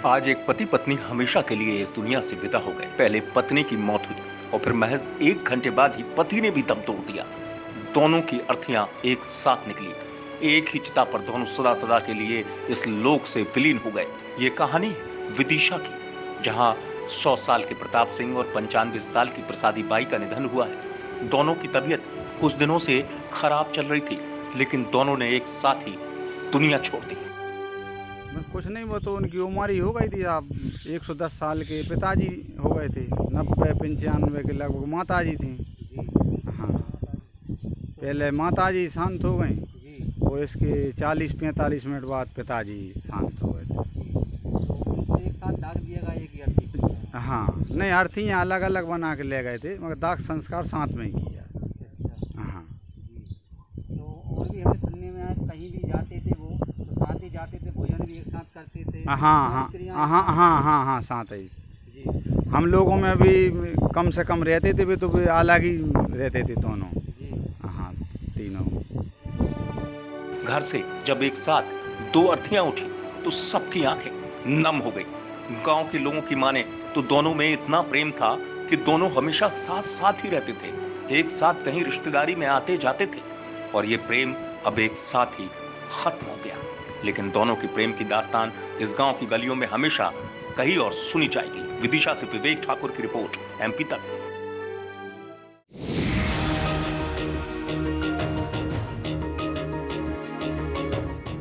आज एक पति पत्नी हमेशा के लिए इस दुनिया से विदा हो गए। पहले पत्नी की मौत हुई और फिर महज 1 घंटे बाद ही पति ने भी दम तोड़ दिया। दोनों की अर्थियां एक साथ निकली। एक ही चिता पर दोनों सदा सदा के लिए इस लोक से विलीन हो गए। ये कहानी है विदिशा की, जहां 100 साल के प्रताप सिंह और 95 साल की प्रसादी बाई का निधन हुआ है। दोनों की तबीयत कुछ दिनों से खराब चल रही थी, लेकिन दोनों ने एक साथ ही दुनिया छोड़ दी। कुछ नहीं, वो तो उनकी उम्र ही हो गई थी। आप 110 साल के पिताजी हो गए थे, 90-95 के लगभग माताजी थी। हाँ, पहले माताजी शांत हो गई और इसके 40-45 मिनट बाद पिताजी शांत हो गए थे। तो एक साथ दाग दिया गया एक ही अर्थी को। हाँ, नहीं, अर्थियाँ अलग अलग बना के ले गए थे, मगर दाग संस्कार साथ में ही किया। हाँ, तो और भी हमें सुनने में आया कहीं भी जाते थे वो तो साथ ही जाते थे, भोजन भी एक साथ करते थे। हाँ, हाँ, हाँ, हाँ, हाँ, हाँ, साथ ही। जी हम लोगों में भी कम से कम रहते थे भी, तो भी अलग ही रहते थे दोनों। जी। हाँ, तीनों। घर से जब एक साथ 2 अर्थियां उठी तो सबकी आंखें नम हो गई। गांव के लोगों की माने तो दोनों में इतना प्रेम था कि दोनों हमेशा साथ साथ ही रहते थे, एक साथ कहीं रिश्तेदारी में आते जाते थे। और ये प्रेम अब एक साथ ही खत्म हो गया। लेकिन दोनों की प्रेम की दास्तान इस गांव की गलियों में हमेशा कही और सुनी जाएगी। विदिशा से विवेक ठाकुर की रिपोर्ट, MP तक।